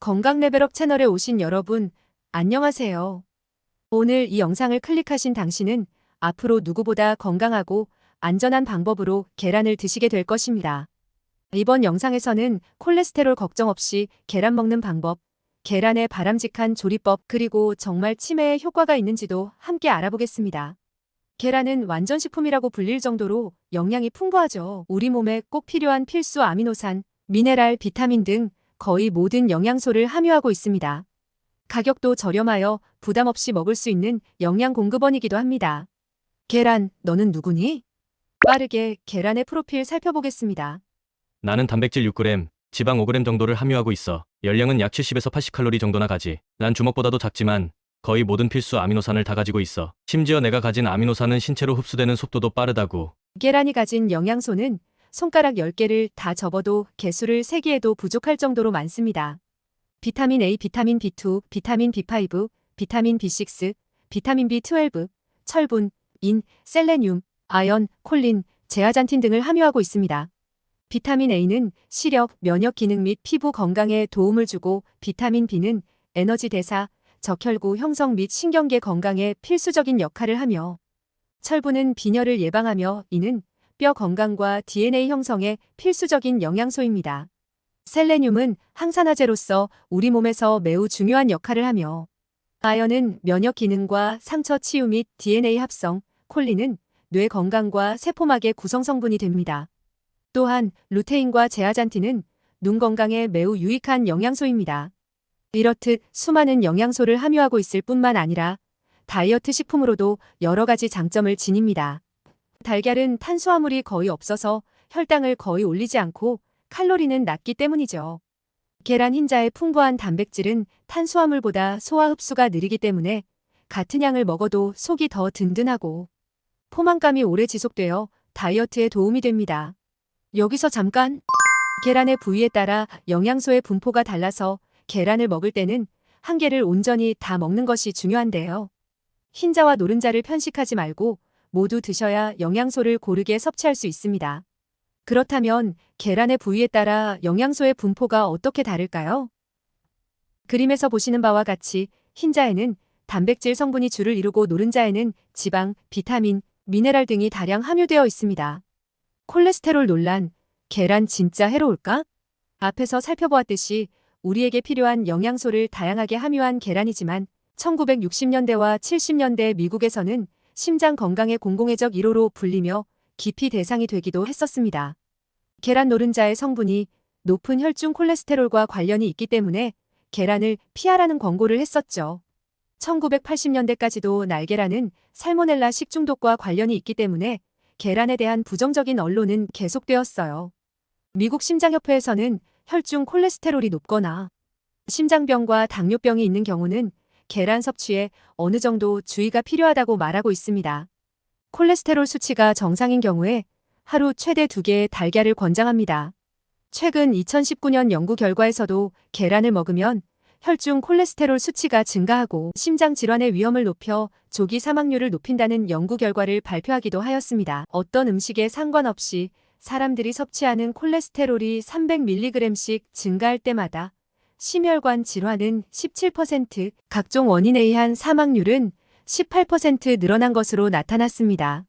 건강레벨업 채널에 오신 여러분, 안녕하세요. 오늘 이 영상을 클릭하신 당신은 앞으로 누구보다 건강하고 안전한 방법으로 계란을 드시게 될 것입니다. 이번 영상에서는 콜레스테롤 걱정 없이 계란 먹는 방법, 계란의 바람직한 조리법, 그리고 정말 치매에 효과가 있는지도 함께 알아보겠습니다. 계란은 완전식품이라고 불릴 정도로 영양이 풍부하죠. 우리 몸에 꼭 필요한 필수 아미노산, 미네랄, 비타민 등 거의 모든 영양소를 함유하고 있습니다. 가격도 저렴하여 부담 없이 먹을 수 있는 영양 공급원이기도 합니다. 계란, 너는 누구니? 빠르게 계란의 프로필 살펴보겠습니다. 나는 단백질 6g, 지방 5g 정도를 함유하고 있어. 열량은 약 70에서 80칼로리 정도나 가지. 난 주먹보다도 작지만 거의 모든 필수 아미노산을 다 가지고 있어. 심지어 내가 가진 아미노산은 신체로 흡수되는 속도도 빠르다고. 계란이 가진 영양소는 손가락 10개를 다 접어도 개수를 세기에도 부족할 정도로 많습니다. 비타민 A, 비타민 B2, 비타민 B5, 비타민 B6, 비타민 B12, 철분, 인, 셀레늄, 아연, 콜린, 제아잔틴 등을 함유하고 있습니다. 비타민 A는 시력, 면역 기능 및 피부 건강에 도움을 주고 비타민 B는 에너지 대사, 적혈구 형성 및 신경계 건강에 필수적인 역할을 하며 철분은 빈혈을 예방하며 이는 뼈 건강과 DNA 형성에 필수적인 영양소입니다. 셀레늄은 항산화제로서 우리 몸에서 매우 중요한 역할을 하며 아연은 면역 기능과 상처 치유 및 DNA 합성, 콜린은 뇌 건강과 세포막의 구성 성분이 됩니다. 또한 루테인과 제아잔틴은 눈 건강에 매우 유익한 영양소입니다. 이렇듯 수많은 영양소를 함유하고 있을 뿐만 아니라 다이어트 식품으로도 여러 가지 장점을 지닙니다. 달걀은 탄수화물이 거의 없어서 혈당을 거의 올리지 않고 칼로리는 낮기 때문이죠. 계란 흰자의 풍부한 단백질은 탄수화물보다 소화 흡수가 느리기 때문에 같은 양을 먹어도 속이 더 든든하고 포만감이 오래 지속되어 다이어트에 도움이 됩니다. 여기서 잠깐! 계란의 부위에 따라 영양소의 분포가 달라서 계란을 먹을 때는 한 개를 온전히 다 먹는 것이 중요한데요. 흰자와 노른자를 편식하지 말고 모두 드셔야 영양소를 고르게 섭취할 수 있습니다. 그렇다면 계란의 부위에 따라 영양소의 분포가 어떻게 다를까요? 그림에서 보시는 바와 같이 흰자에는 단백질 성분이 주를 이루고 노른자에는 지방, 비타민, 미네랄 등이 다량 함유되어 있습니다. 콜레스테롤 논란, 계란 진짜 해로울까? 앞에서 살펴보았듯이 우리에게 필요한 영양소를 다양하게 함유한 계란이지만 1960년대와 70년대 미국에서는 심장 건강의 공공의적 1호로 불리며 기피 대상이 되기도 했었습니다. 계란 노른자의 성분이 높은 혈중 콜레스테롤과 관련이 있기 때문에 계란을 피하라는 권고를 했었죠. 1980년대까지도 날계란은 살모넬라 식중독과 관련이 있기 때문에 계란에 대한 부정적인 언론은 계속되었어요. 미국 심장협회에서는 혈중 콜레스테롤이 높거나 심장병과 당뇨병이 있는 경우는 계란 섭취에 어느 정도 주의가 필요하다고 말하고 있습니다. 콜레스테롤 수치가 정상인 경우에 하루 최대 2개의 달걀을 권장합니다. 최근 2019년 연구 결과에서도 계란을 먹으면 혈중 콜레스테롤 수치가 증가하고 심장 질환의 위험을 높여 조기 사망률을 높인다는 연구 결과를 발표하기도 하였습니다. 어떤 음식에 상관없이 사람들이 섭취하는 콜레스테롤이 300mg씩 증가할 때마다 심혈관 질환은 17%, 각종 원인에 의한 사망률은 18% 늘어난 것으로 나타났습니다.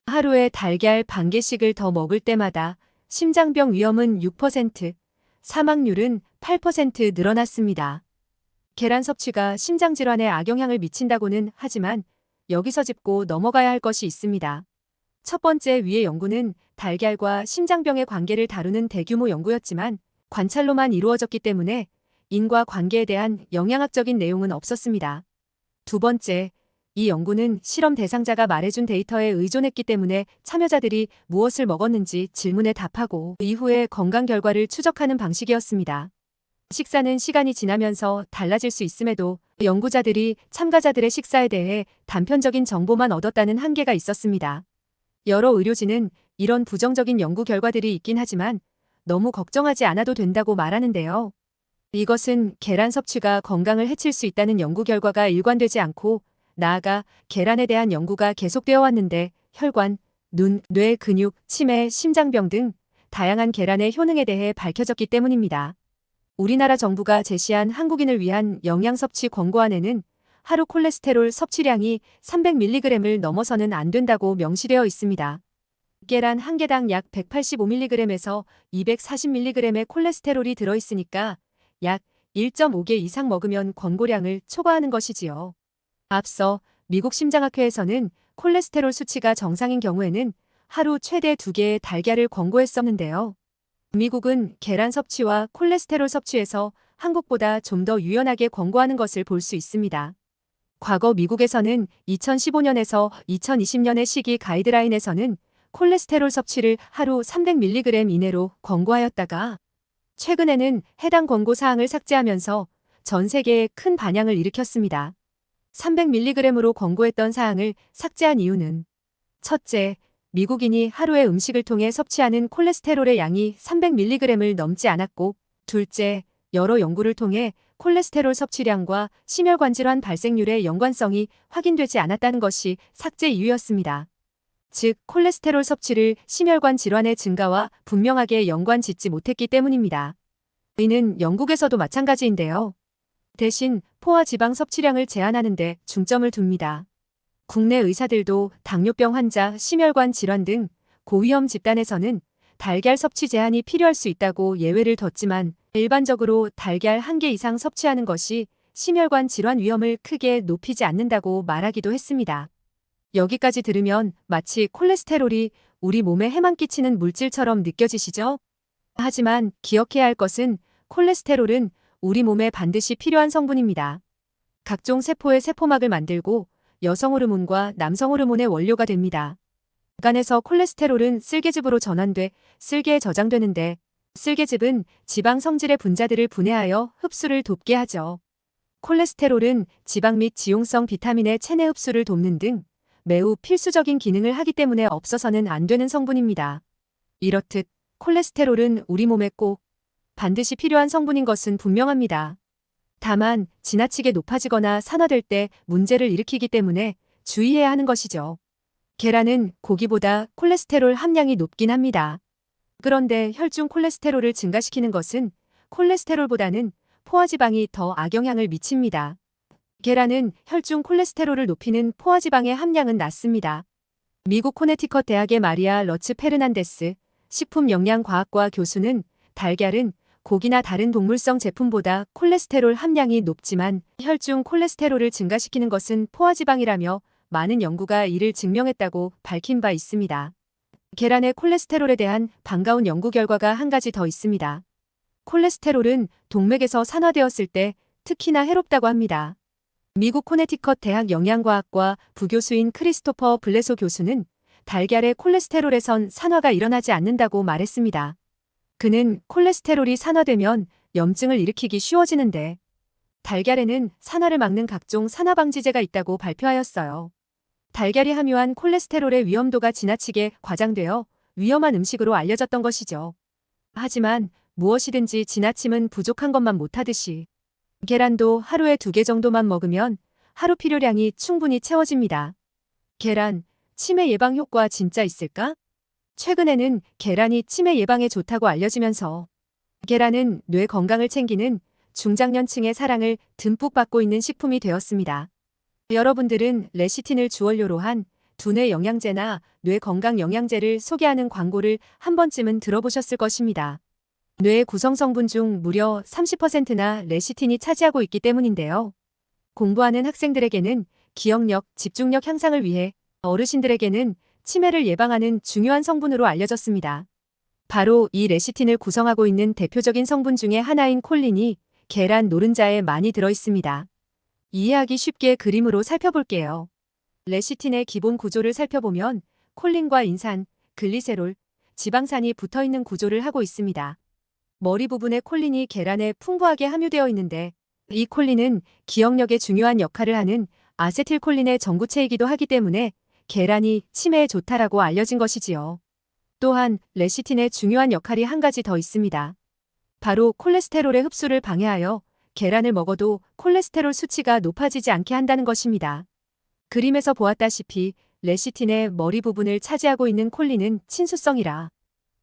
하루에 달걀 반 개씩을 더 먹을 때마다 심장병 위험은 6%, 사망률은 8% 늘어났습니다. 계란 섭취가 심장질환에 악영향을 미친다고는 하지만 여기서 짚고 넘어가야 할 것이 있습니다. 첫 번째 위의 연구는 달걀과 심장병의 관계를 다루는 대규모 연구였지만 관찰로만 이루어졌기 때문에 인과 관계에 대한 영양학적인 내용은 없었습니다. 두 번째, 이 연구는 실험 대상자가 말해준 데이터에 의존했기 때문에 참여자들이 무엇을 먹었는지 질문에 답하고 이후에 건강 결과를 추적하는 방식이었습니다. 식사는 시간이 지나면서 달라질 수 있음에도 연구자들이 참가자들의 식사에 대해 단편적인 정보만 얻었다는 한계가 있었습니다. 여러 의료진은 이런 부정적인 연구 결과들이 있긴 하지만 너무 걱정하지 않아도 된다고 말하는데요. 이것은 계란 섭취가 건강을 해칠 수 있다는 연구 결과가 일관되지 않고 나아가 계란에 대한 연구가 계속되어 왔는데 혈관, 눈, 뇌 근육, 치매, 심장병 등 다양한 계란의 효능에 대해 밝혀졌기 때문입니다. 우리나라 정부가 제시한 한국인을 위한 영양 섭취 권고안에는 하루 콜레스테롤 섭취량이 300mg을 넘어서는 안 된다고 명시되어 있습니다. 계란 한 개당 약 185mg에서 240mg의 콜레스테롤이 들어있으니까 약 1.5개 이상 먹으면 권고량을 초과하는 것이지요. 앞서 미국 심장학회에서는 콜레스테롤 수치가 정상인 경우에는 하루 최대 2개의 달걀을 권고했었는데요. 미국은 계란 섭취와 콜레스테롤 섭취에서 한국보다 좀 더 유연하게 권고하는 것을 볼 수 있습니다. 과거 미국에서는 2015년에서 2020년의 시기 가이드라인에서는 콜레스테롤 섭취를 하루 300mg 이내로 권고하였다가 최근에는 해당 권고 사항을 삭제하면서 전 세계에 큰 반향을 일으켰습니다. 300mg으로 권고했던 사항을 삭제한 이유는 첫째, 미국인이 하루에 음식을 통해 섭취하는 콜레스테롤의 양이 300mg을 넘지 않았고, 둘째, 여러 연구를 통해 콜레스테롤 섭취량과 심혈관 질환 발생률의 연관성이 확인되지 않았다는 것이 삭제 이유였습니다. 즉, 콜레스테롤 섭취를 심혈관 질환의 증가와 분명하게 연관 짓지 못했기 때문입니다. 이는 영국에서도 마찬가지인데요. 대신 포화 지방 섭취량을 제한하는 데 중점을 둡니다. 국내 의사들도 당뇨병 환자, 심혈관 질환 등 고위험 집단에서는 달걀 섭취 제한이 필요할 수 있다고 예외를 뒀지만 일반적으로 달걀 1개 이상 섭취하는 것이 심혈관 질환 위험을 크게 높이지 않는다고 말하기도 했습니다. 여기까지 들으면 마치 콜레스테롤이 우리 몸에 해만 끼치는 물질처럼 느껴지시죠? 하지만 기억해야 할 것은 콜레스테롤은 우리 몸에 반드시 필요한 성분입니다. 각종 세포의 세포막을 만들고 여성 호르몬과 남성 호르몬의 원료가 됩니다. 간에서 콜레스테롤은 쓸개즙으로 전환돼 쓸개에 저장되는데 쓸개즙은 지방 성질의 분자들을 분해하여 흡수를 돕게 하죠. 콜레스테롤은 지방 및 지용성 비타민의 체내 흡수를 돕는 등 매우 필수적인 기능을 하기 때문에 없어서는 안 되는 성분입니다. 이렇듯 콜레스테롤은 우리 몸에 꼭 반드시 필요한 성분인 것은 분명합니다. 다만 지나치게 높아지거나 산화될 때 문제를 일으키기 때문에 주의해야 하는 것이죠. 계란은 고기보다 콜레스테롤 함량이 높긴 합니다. 그런데 혈중 콜레스테롤을 증가시키는 것은 콜레스테롤보다는 포화지방이 더 악영향을 미칩니다. 계란은 혈중 콜레스테롤을 높이는 포화지방의 함량은 낮습니다. 미국 코네티컷 대학의 마리아 러츠 페르난데스 식품영양과학과 교수는 달걀은 고기나 다른 동물성 제품보다 콜레스테롤 함량이 높지만 혈중 콜레스테롤을 증가시키는 것은 포화지방이라며 많은 연구가 이를 증명했다고 밝힌 바 있습니다. 계란의 콜레스테롤에 대한 반가운 연구 결과가 한 가지 더 있습니다. 콜레스테롤은 동맥에서 산화되었을 때 특히나 해롭다고 합니다. 미국 코네티컷 대학 영양과학과 부교수인 크리스토퍼 블레소 교수는 달걀의 콜레스테롤에선 산화가 일어나지 않는다고 말했습니다. 그는 콜레스테롤이 산화되면 염증을 일으키기 쉬워지는데 달걀에는 산화를 막는 각종 산화방지제가 있다고 발표하였어요. 달걀이 함유한 콜레스테롤의 위험도가 지나치게 과장되어 위험한 음식으로 알려졌던 것이죠. 하지만 무엇이든지 지나침은 부족한 것만 못하듯이 계란도 하루에 2개 정도만 먹으면 하루 필요량이 충분히 채워집니다. 계란, 치매 예방 효과 진짜 있을까? 최근에는 계란이 치매 예방에 좋다고 알려지면서 계란은 뇌 건강을 챙기는 중장년층의 사랑을 듬뿍 받고 있는 식품이 되었습니다. 여러분들은 레시틴을 주원료로 한 두뇌 영양제나 뇌 건강 영양제를 소개하는 광고를 한 번쯤은 들어보셨을 것입니다. 뇌의 구성 성분 중 무려 30%나 레시틴이 차지하고 있기 때문인데요. 공부하는 학생들에게는 기억력, 집중력 향상을 위해, 어르신들에게는 치매를 예방하는 중요한 성분으로 알려졌습니다. 바로 이 레시틴을 구성하고 있는 대표적인 성분 중에 하나인 콜린이 계란 노른자에 많이 들어있습니다. 이해하기 쉽게 그림으로 살펴볼게요. 레시틴의 기본 구조를 살펴보면 콜린과 인산, 글리세롤, 지방산이 붙어있는 구조를 하고 있습니다. 머리 부분에 콜린이 계란에 풍부하게 함유되어 있는데 이 콜린은 기억력에 중요한 역할을 하는 아세틸콜린의 전구체이기도 하기 때문에 계란이 치매에 좋다라고 알려진 것이지요. 또한 레시틴의 중요한 역할이 한 가지 더 있습니다. 바로 콜레스테롤의 흡수를 방해하여 계란을 먹어도 콜레스테롤 수치가 높아지지 않게 한다는 것입니다. 그림에서 보았다시피 레시틴의 머리 부분을 차지하고 있는 콜린은 친수성이라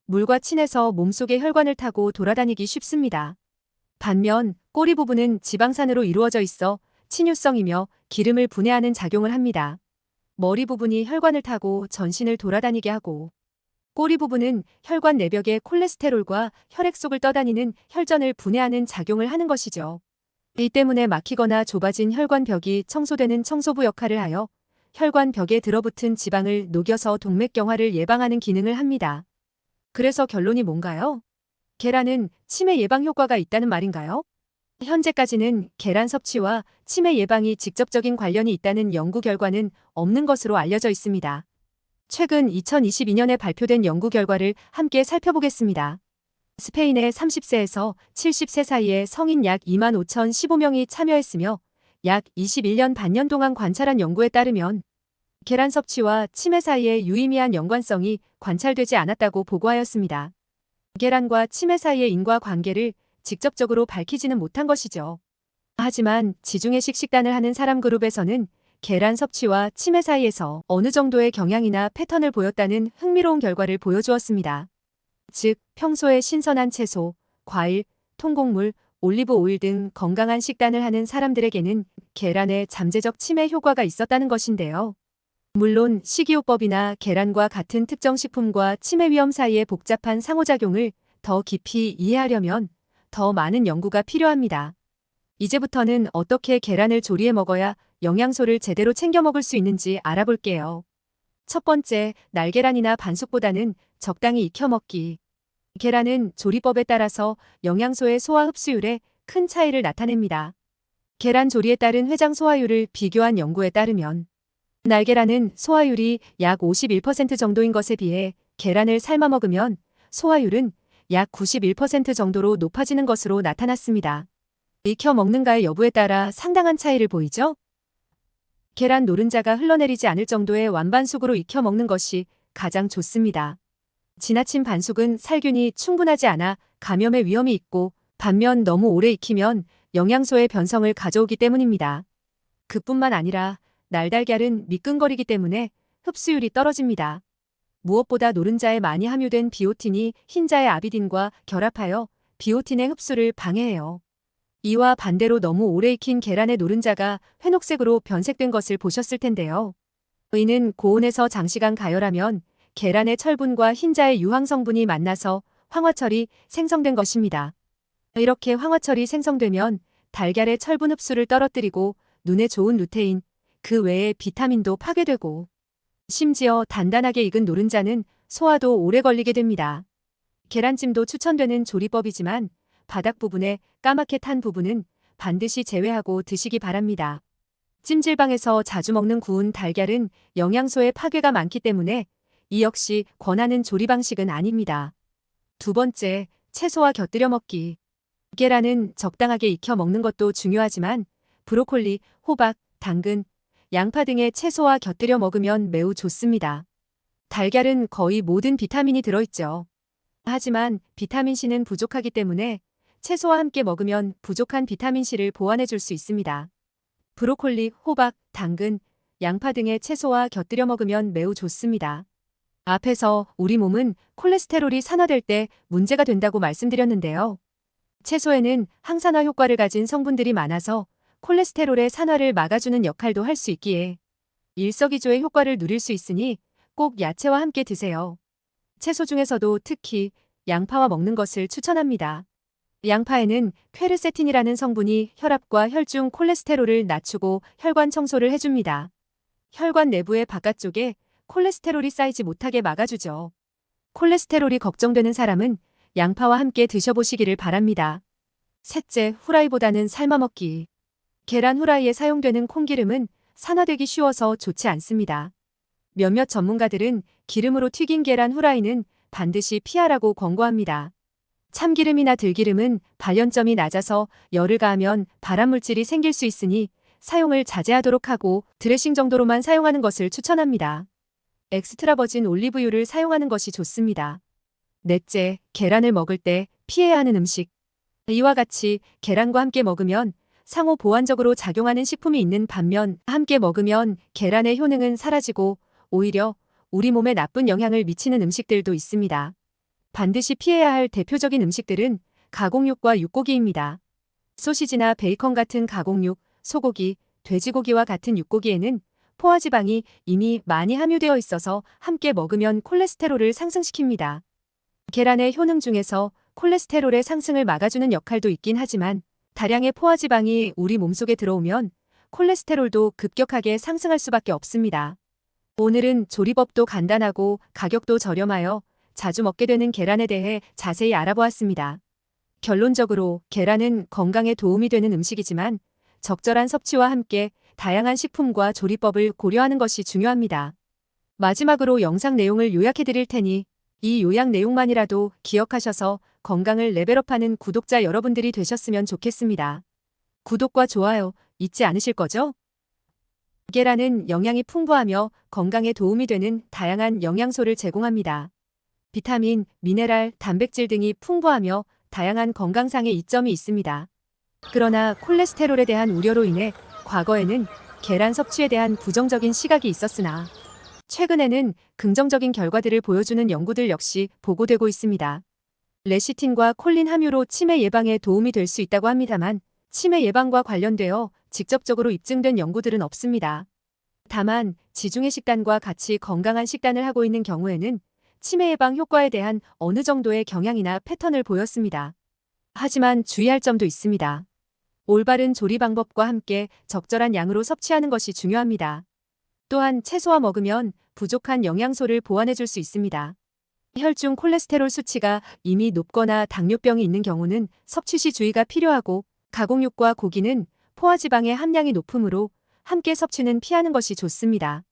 물과 친해서 몸속의 혈관을 타고 돌아다니기 쉽습니다. 반면 꼬리 부분은 지방산으로 이루어져 있어 친유성이며 기름을 분해하는 작용을 합니다. 머리 부분이 혈관을 타고 전신을 돌아다니게 하고 꼬리 부분은 혈관 내벽에 콜레스테롤과 혈액 속을 떠다니는 혈전을 분해하는 작용을 하는 것이죠. 이 때문에 막히거나 좁아진 혈관벽이 청소되는 청소부 역할을 하여 혈관벽에 들어붙은 지방을 녹여서 동맥경화를 예방하는 기능을 합니다. 그래서 결론이 뭔가요? 계란은 치매 예방 효과가 있다는 말인가요? 현재까지는 계란 섭취와 치매 예방이 직접적인 관련이 있다는 연구 결과는 없는 것으로 알려져 있습니다. 최근 2022년에 발표된 연구 결과를 함께 살펴보겠습니다. 스페인의 30세에서 70세 사이의 성인 약 25,015명이 참여했으며 약 21년 반년 동안 관찰한 연구에 따르면 계란 섭취와 치매 사이의 유의미한 연관성이 관찰되지 않았다고 보고하였습니다. 계란과 치매 사이의 인과관계를 직접적으로 밝히지는 못한 것이죠. 하지만 지중해식 식단을 하는 사람 그룹에서는 계란 섭취와 치매 사이에서 어느 정도의 경향이나 패턴을 보였다는 흥미로운 결과를 보여주었습니다. 즉, 평소에 신선한 채소, 과일, 통곡물, 올리브 오일 등 건강한 식단을 하는 사람들에게는 계란에 잠재적 치매 효과가 있었다는 것인데요. 물론 식이요법이나 계란과 같은 특정 식품과 치매 위험 사이의 복잡한 상호작용을 더 깊이 이해하려면 더 많은 연구가 필요합니다. 이제부터는 어떻게 계란을 조리해 먹어야 영양소를 제대로 챙겨 먹을 수 있는지 알아볼게요. 첫 번째, 날계란이나 반숙보다는 적당히 익혀 먹기. 계란은 조리법에 따라서 영양소의 소화 흡수율에 큰 차이를 나타냅니다. 계란 조리에 따른 회장 소화율을 비교한 연구에 따르면 날계란은 소화율이 약 51% 정도인 것에 비해 계란을 삶아 먹으면 소화율은 약 91% 정도로 높아지는 것으로 나타났습니다. 익혀 먹는가의 여부에 따라 상당한 차이를 보이죠? 계란 노른자가 흘러내리지 않을 정도의 완반숙으로 익혀 먹는 것이 가장 좋습니다. 지나친 반숙은 살균이 충분하지 않아 감염의 위험이 있고 반면 너무 오래 익히면 영양소의 변성을 가져오기 때문입니다. 그뿐만 아니라 날달걀은 미끈거리기 때문에 흡수율이 떨어집니다. 무엇보다 노른자에 많이 함유된 비오틴이 흰자의 아비딘과 결합하여 비오틴의 흡수를 방해해요. 이와 반대로 너무 오래 익힌 계란의 노른자가 회녹색으로 변색된 것을 보셨을 텐데요. 이는 고온에서 장시간 가열하면 계란의 철분과 흰자의 유황 성분이 만나서 황화철이 생성된 것입니다. 이렇게 황화철이 생성되면 달걀의 철분 흡수를 떨어뜨리고 눈에 좋은 루테인, 그 외에 비타민도 파괴되고 심지어 단단하게 익은 노른자는 소화도 오래 걸리게 됩니다. 계란찜도 추천되는 조리법이지만 바닥 부분에 까맣게 탄 부분은 반드시 제외하고 드시기 바랍니다. 찜질방에서 자주 먹는 구운 달걀은 영양소의 파괴가 많기 때문에 이 역시 권하는 조리 방식은 아닙니다. 두 번째, 채소와 곁들여 먹기. 계란은 적당하게 익혀 먹는 것도 중요하지만 브로콜리, 호박, 당근, 양파 등의 채소와 곁들여 먹으면 매우 좋습니다. 달걀은 거의 모든 비타민이 들어있죠. 하지만 비타민C는 부족하기 때문에 채소와 함께 먹으면 부족한 비타민C를 보완해 줄 수 있습니다. 브로콜리, 호박, 당근, 양파 등의 채소와 곁들여 먹으면 매우 좋습니다. 앞에서 우리 몸은 콜레스테롤이 산화될 때 문제가 된다고 말씀드렸는데요. 채소에는 항산화 효과를 가진 성분들이 많아서 콜레스테롤의 산화를 막아주는 역할도 할 수 있기에 일석이조의 효과를 누릴 수 있으니 꼭 야채와 함께 드세요. 채소 중에서도 특히 양파와 먹는 것을 추천합니다. 양파에는 퀘르세틴이라는 성분이 혈압과 혈중 콜레스테롤을 낮추고 혈관 청소를 해줍니다. 혈관 내부의 바깥쪽에 콜레스테롤이 쌓이지 못하게 막아주죠. 콜레스테롤이 걱정되는 사람은 양파와 함께 드셔보시기를 바랍니다. 셋째, 후라이보다는 삶아먹기. 계란 후라이에 사용되는 콩기름은 산화되기 쉬워서 좋지 않습니다. 몇몇 전문가들은 기름으로 튀긴 계란 후라이는 반드시 피하라고 권고합니다. 참기름이나 들기름은 발연점이 낮아서 열을 가하면 발암물질이 생길 수 있으니 사용을 자제하도록 하고 드레싱 정도로만 사용하는 것을 추천합니다. 엑스트라 버진 올리브유를 사용하는 것이 좋습니다. 넷째, 계란을 먹을 때 피해야 하는 음식. 이와 같이 계란과 함께 먹으면 상호 보완적으로 작용하는 식품이 있는 반면 함께 먹으면 계란의 효능은 사라지고 오히려 우리 몸에 나쁜 영향을 미치는 음식들도 있습니다. 반드시 피해야 할 대표적인 음식들은 가공육과 육고기입니다. 소시지나 베이컨 같은 가공육, 소고기, 돼지고기와 같은 육고기에는 포화지방이 이미 많이 함유되어 있어서 함께 먹으면 콜레스테롤을 상승시킵니다. 계란의 효능 중에서 콜레스테롤의 상승을 막아주는 역할도 있긴 하지만 다량의 포화지방이 우리 몸속에 들어오면 콜레스테롤도 급격하게 상승할 수밖에 없습니다. 오늘은 조리법도 간단하고 가격도 저렴하여 자주 먹게 되는 계란에 대해 자세히 알아보았습니다. 결론적으로 계란은 건강에 도움이 되는 음식이지만 적절한 섭취와 함께 다양한 식품과 조리법을 고려하는 것이 중요합니다. 마지막으로 영상 내용을 요약해 드릴 테니 이 요약 내용만이라도 기억하셔서 건강을 레벨업하는 구독자 여러분들이 되셨으면 좋겠습니다. 구독과 좋아요 잊지 않으실 거죠? 계란은 영양이 풍부하며 건강에 도움이 되는 다양한 영양소를 제공합니다. 비타민, 미네랄, 단백질 등이 풍부하며 다양한 건강상의 이점이 있습니다. 그러나 콜레스테롤에 대한 우려로 인해 과거에는 계란 섭취에 대한 부정적인 시각이 있었으나 최근에는 긍정적인 결과들을 보여주는 연구들 역시 보고되고 있습니다. 레시틴과 콜린 함유로 치매 예방에 도움이 될 수 있다고 합니다만 치매 예방과 관련되어 직접적으로 입증된 연구들은 없습니다. 다만 지중해 식단과 같이 건강한 식단을 하고 있는 경우에는 치매 예방 효과에 대한 어느 정도의 경향이나 패턴을 보였습니다. 하지만 주의할 점도 있습니다. 올바른 조리 방법과 함께 적절한 양으로 섭취하는 것이 중요합니다. 또한 채소와 먹으면 부족한 영양소를 보완해 줄 수 있습니다. 혈중 콜레스테롤 수치가 이미 높거나 당뇨병이 있는 경우는 섭취 시 주의가 필요하고 가공육과 고기는 포화지방의 함량이 높으므로 함께 섭취는 피하는 것이 좋습니다.